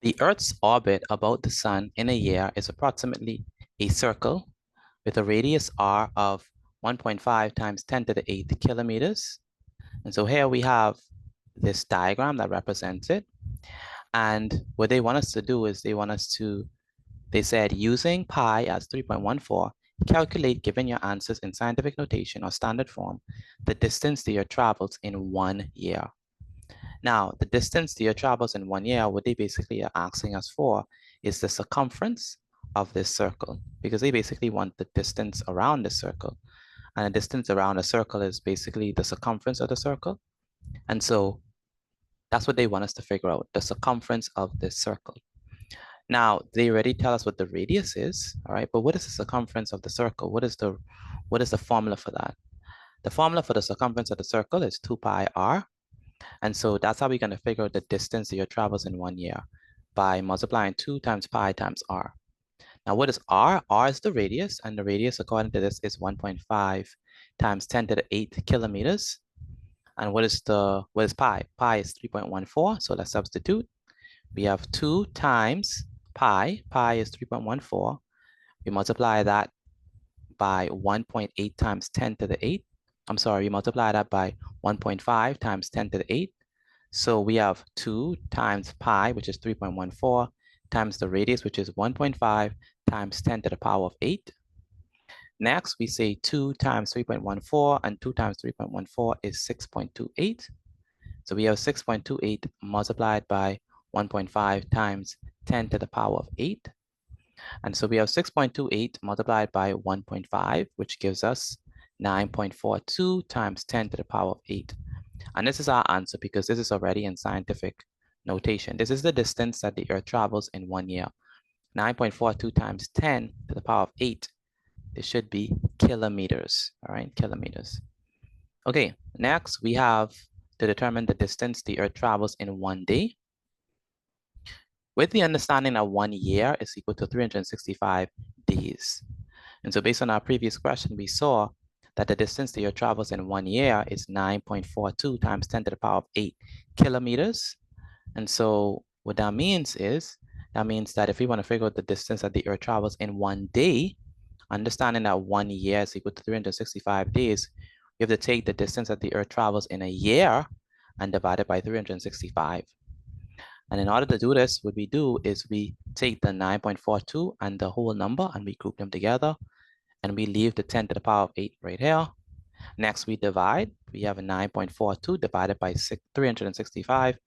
The Earth's orbit about the Sun in a year is approximately a circle with a radius r of 1.5 times 10 to the 8th kilometers. And so here we have this diagram that represents it. And what they want us to do is they said using pi as 3.14, calculate, given your answers in scientific notation or standard form, the distance the Earth travels in 1 year. Now, the distance the Earth travels in 1 year, what they basically are asking us for is the circumference of this circle, because they basically want the distance around the circle. And the distance around a circle is basically the circumference of the circle. And so that's what they want us to figure out, the circumference of this circle. Now, they already tell us what the radius is, all right? But what is the circumference of the circle? What is the formula for that? The formula for the circumference of the circle is 2 pi r. And so that's how we're going to figure out the distance the Earth travels in 1 year by multiplying 2 times pi times r. Now, what is r? R is the radius, and the radius, according to this, is 1.5 times 10 to the 8th kilometers. And what is pi? Pi is 3.14, so let's substitute. We have 2 times pi. Pi is 3.14. We multiply that by 1.8 times 10 to the 8th. I'm sorry, we multiply that by 1.5 times 10 to the 8th. So we have 2 times pi, which is 3.14, times the radius, which is 1.5, times 10 to the power of 8. Next, we say 2 times 3.14, and 2 times 3.14 is 6.28. So we have 6.28 multiplied by 1.5 times 10 to the power of 8. And so we have 6.28 multiplied by 1.5, which gives us 9.42 times 10 to the power of 8. And this is our answer because this is already in scientific notation. This is the distance that the Earth travels in 1 year. 9.42 times 10 to the power of 8. This should be kilometers, all right, kilometers. Okay, next we have to determine the distance the Earth travels in 1 day. With the understanding that 1 year is equal to 365 days. And so based on our previous question, we saw that the distance the Earth travels in 1 year is 9.42 times 10 to the power of 8 kilometers. And so what that means that if we want to figure out the distance that the Earth travels in 1 day, understanding that 1 year is equal to 365 days, we have to take the distance that the Earth travels in a year and divide it by 365. And in order to do this, what we do is we take the 9.42 and the whole number and we group them together and we leave the 10 to the power of 8 right here. Next, we divide. We have a 9.42 divided by 365,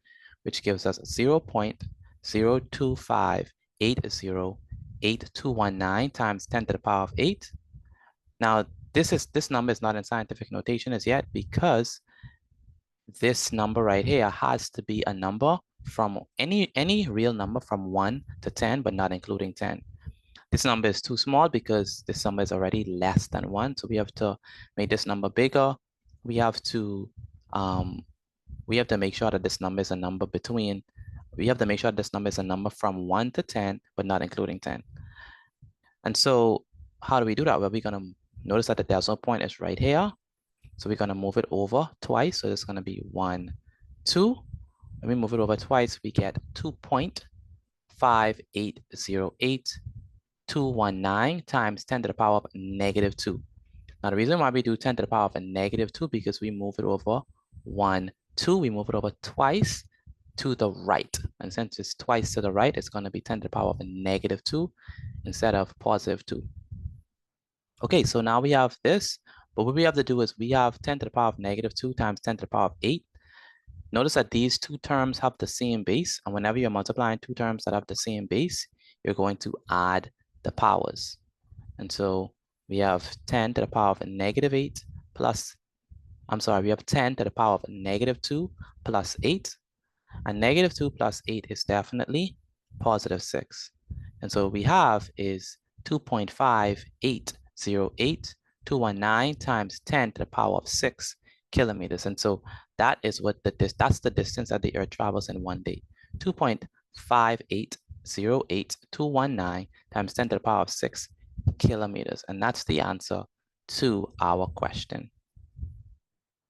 which gives us 0.025808219 times 10 to the power of 8. Now, this number is not in scientific notation as yet because this number right here has to be a number from any real number from 1 to 10, but not including 10. This number is too small because this number is already less than 1. So we have to make this number bigger. We have to make sure that this number is a number from 1 to 10, but not including 10. And so how do we do that? Well, we're going to notice that the decimal point is right here. So we're going to move it over twice. So it's going to be 1, 2. When we move it over twice, we get 2.5808219 times 10 to the power of negative 2. Now, the reason why we do 10 to the power of a negative 2 because we move it over 1, 2. We move it over twice to the right. And since it's twice to the right, it's going to be 10 to the power of a negative 2 instead of positive 2. Okay, so now we have this. But what we have to do is we have 10 to the power of negative 2 times 10 to the power of 8. Notice that these two terms have the same base. And whenever you're multiplying two terms that have the same base, you're going to add the powers. And so we have 10 to the power of a negative 8 plus, we have 10 to the power of a negative 2 plus 8. And negative 2 plus 8 is definitely positive 6. And so what we have is 2.5808219 times 10 to the power of 6 kilometers. And so that is that's the distance that the Earth travels in 1 day. 2.5808219 times 10 to the power of 6 kilometers. And that's the answer to our question.